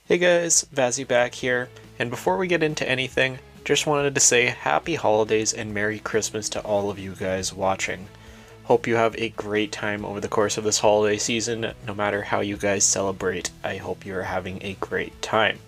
Hey guys, Vazzy back here, and before we get into anything, just wanted to say happy holidays and Merry Christmas to all of you guys watching. Hope you have a great time over the course of this holiday season, no matter how you guys celebrate. I hope you are having a great time.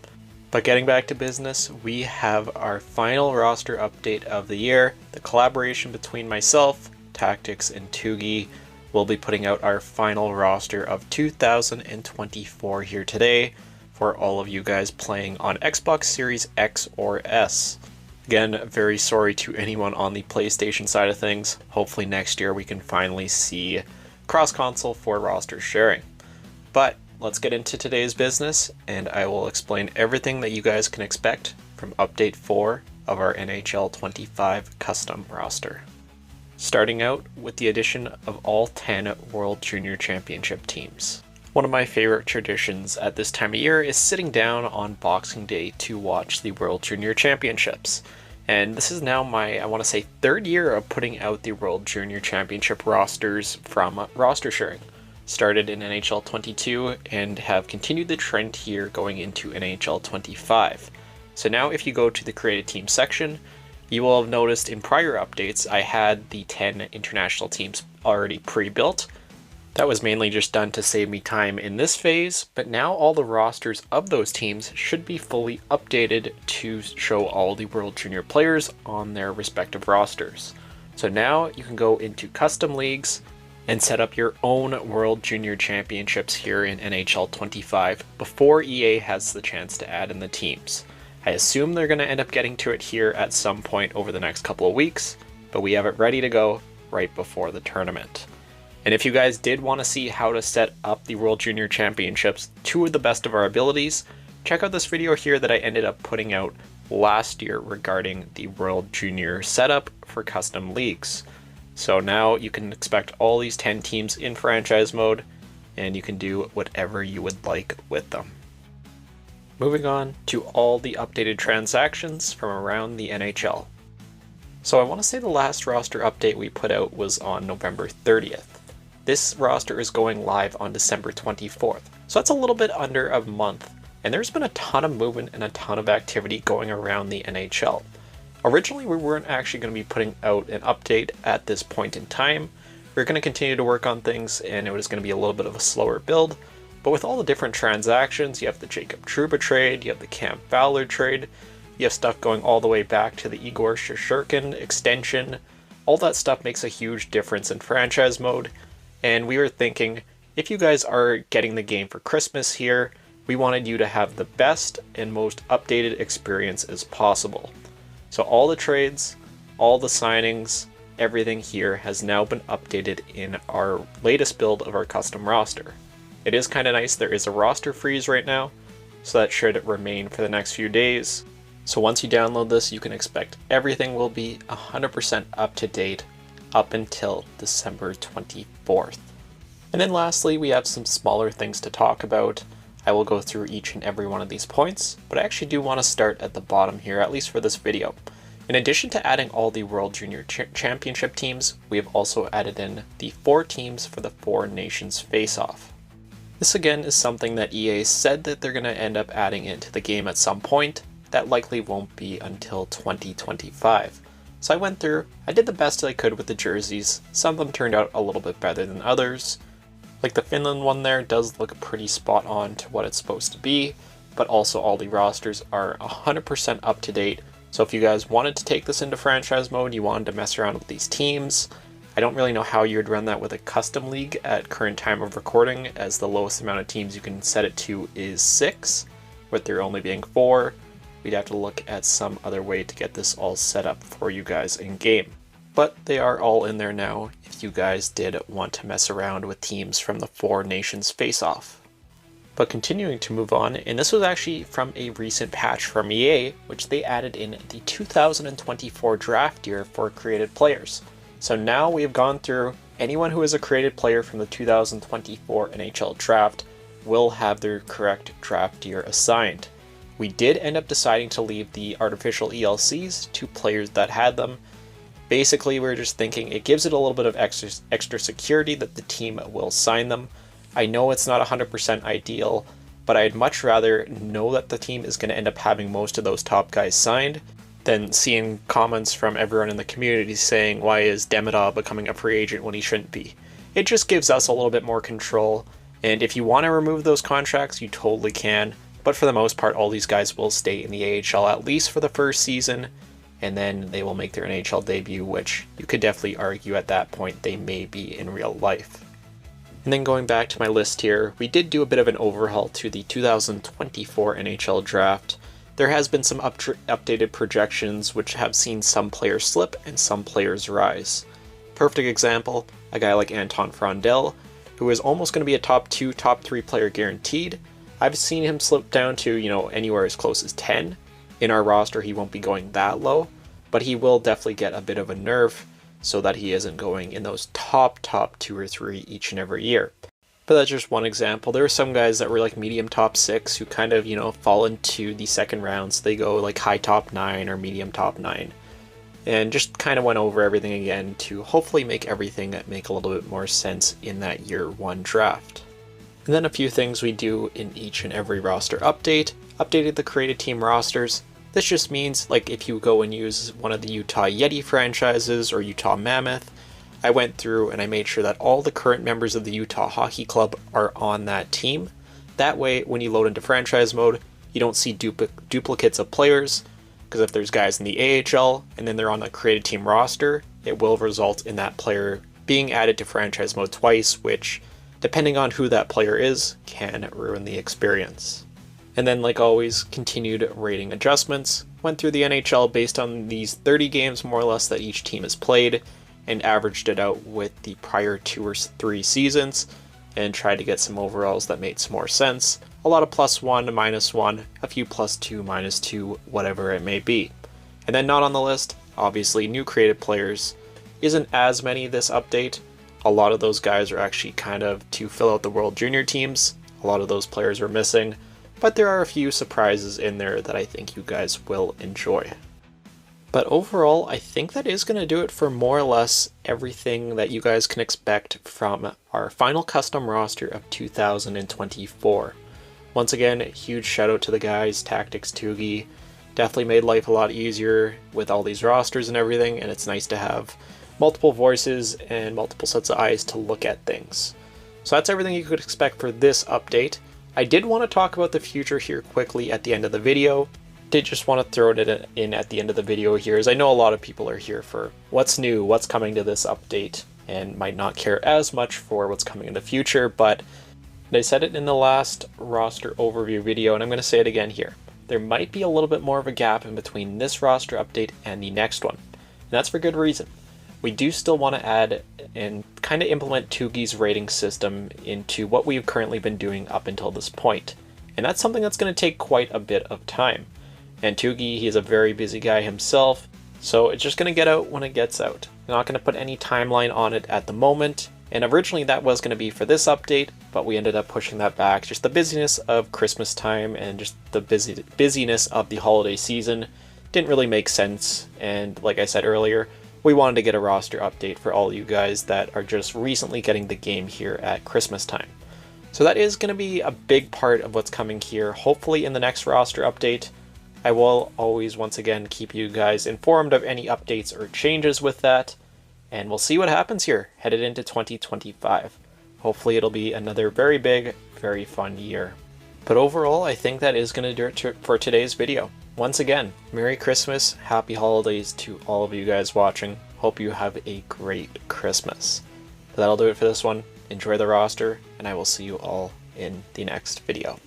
But getting back to business, we have our final roster update of the year. The collaboration between myself, Tactics, and Tugi will be putting out our final roster of 2024 here today for all of you guys playing on Xbox Series X or S. Again, very sorry to anyone on the PlayStation side of things. Hopefully next year we can finally see cross-console for roster sharing. But let's get into today's business, and I will explain everything that you guys can expect from Update 4 of our NHL 25 custom roster. Starting out with the addition of all 10 World Junior Championship teams. One of my favorite traditions at this time of year is sitting down on Boxing Day to watch the World Junior Championships. And this is now my, I want to say, third year of putting out the World Junior Championship rosters from roster sharing. Started in NHL 22 and have continued the trend here going into NHL 25. So now if you go to the created team section, you will have noticed in prior updates I had the 10 international teams already pre-built. That was mainly just done to save me time in this phase, but now all the rosters of those teams should be fully updated to show all the World Junior players on their respective rosters. So now you can go into custom leagues and set up your own World Junior Championships here in NHL 25 before EA has the chance to add in the teams. I assume they're going to end up getting to it here at some point over the next couple of weeks, but we have it ready to go right before the tournament. And if you guys did want to see how to set up the World Junior Championships to the best of our abilities, check out this video here that I ended up putting out last year regarding the World Junior setup for custom leagues. So now you can expect all these 10 teams in franchise mode, and you can do whatever you would like with them. Moving on to all the updated transactions from around the NHL. So I want to say the last roster update we put out was on November 30th. This roster is going live on December 24th, so that's a little bit under a month, and there's been a ton of movement and a ton of activity going around the NHL. Originally, we weren't actually going to be putting out an update at this point in time. We are going to continue to work on things, and it was going to be a little bit of a slower build. But with all the different transactions, you have the Jacob Trouba trade, you have the Cam Fowler trade, you have stuff going all the way back to the Igor Shesterkin extension. All that stuff makes a huge difference in franchise mode. And we were thinking, if you guys are getting the game for Christmas here, we wanted you to have the best and most updated experience as possible. So all the trades, all the signings, everything here has now been updated in our latest build of our custom roster. It is kind of nice, there is a roster freeze right now, so that should remain for the next few days. So once you download this, you can expect everything will be 100% up to date up until December 24th. And then lastly, we have some smaller things to talk about. I will go through each and every one of these points, but I actually do want to start at the bottom here, at least for this video. In addition to adding all the World Junior Championship teams, we have also added in the 4 teams for the 4 Nations Face-Off. This again is something that EA said that they're going to end up adding into the game at some point. That likely won't be until 2025. So I went through, I did the best I could with the jerseys. Some of them turned out a little bit better than others. Like the Finland one there does look pretty spot on to what it's supposed to be, but also all the rosters are 100% up to date. So if you guys wanted to take this into franchise mode, you wanted to mess around with these teams, I don't really know how you would run that with a custom league at current time of recording, as the lowest amount of teams you can set it to is 6, with there only being 4. We'd have to look at some other way to get this all set up for you guys in game. But they are all in there now if you guys did want to mess around with teams from the 4 Nations Face-Off. But continuing to move on, and this was actually from a recent patch from EA, which they added in the 2024 draft year for created players. So now we have gone through, anyone who is a created player from the 2024 NHL draft will have their correct draft year assigned. We did end up deciding to leave the artificial ELCs to players that had them. Basically, we were just thinking it gives it a little bit of extra security that the team will sign them. I know it's not 100% ideal, but I'd much rather know that the team is going to end up having most of those top guys signed than seeing comments from everyone in the community saying, why is Demidov becoming a free agent when he shouldn't be? It just gives us a little bit more control, and if you want to remove those contracts, you totally can, but for the most part, all these guys will stay in the AHL at least for the first season, and then they will make their NHL debut, which you could definitely argue at that point they may be in real life. And then going back to my list here, we did do a bit of an overhaul to the 2024 NHL draft. There has been some updated projections which have seen some players slip and some players rise. Perfect example, a guy like Anton Frondel, who is almost going to be a top 2, top 3 player guaranteed. I've seen him slip down to, anywhere as close as 10. In our roster, he won't be going that low, but he will definitely get a bit of a nerf so that he isn't going in those top 2 or 3 each and every year. But that's just one example. There are some guys that were like medium top 6 who kind of, fall into the second rounds. They go like high top 9 or medium top 9. And just kind of went over everything again to hopefully make everything make a little bit more sense in that year 1 draft. And then a few things we do in each and every roster update. Updated the created team rosters. This just means, like, if you go and use one of the Utah Yeti franchises or Utah Mammoth, I went through and I made sure that all the current members of the Utah Hockey Club are on that team. That way, when you load into franchise mode, you don't see duplicates of players, because if there's guys in the AHL and then they're on the created team roster, it will result in that player being added to franchise mode twice, which, depending on who that player is, can ruin the experience. And then, like always, continued rating adjustments. Went through the NHL based on these 30 games more or less that each team has played, and averaged it out with the prior 2 or 3 seasons, and tried to get some overalls that made some more sense. A lot of +1, -1, a few +2, -2, whatever it may be. And then not on the list, obviously new created players. Isn't as many this update. A lot of those guys are actually kind of to fill out the World Junior teams. A lot of those players are missing. But there are a few surprises in there that I think you guys will enjoy. But overall, I think that is going to do it for more or less everything that you guys can expect from our final custom roster of 2024. Once again, huge shout out to the guys, Tactics Tugi. Definitely made life a lot easier with all these rosters and everything, and it's nice to have multiple voices and multiple sets of eyes to look at things. So that's everything you could expect for this update. I did want to talk about the future here quickly at the end of the video. Did just want to throw it in at the end of the video here, as I know a lot of people are here for what's new, what's coming to this update, and might not care as much for what's coming in the future, but I said it in the last roster overview video, and I'm going to say it again here. There might be a little bit more of a gap in between this roster update and the next one, and that's for good reason. We do still want to add and kind of implement Tugi's rating system into what we've currently been doing up until this point. And that's something that's going to take quite a bit of time. And Tugi, he's a very busy guy himself, so it's just going to get out when it gets out. I'm not going to put any timeline on it at the moment, and originally that was going to be for this update, but we ended up pushing that back. Just the busyness of Christmas time and just the busyness of the holiday season didn't really make sense, and like I said earlier, we wanted to get a roster update for all you guys that are just recently getting the game here at Christmas time. So that is going to be a big part of what's coming here, hopefully in the next roster update. I will always, once again, keep you guys informed of any updates or changes with that, and we'll see what happens here, headed into 2025. Hopefully it'll be another very big, very fun year. But overall, I think that is going to do it for today's video. Once again, Merry Christmas, Happy Holidays to all of you guys watching. Hope you have a great Christmas. But that'll do it for this one. Enjoy the roster, and I will see you all in the next video.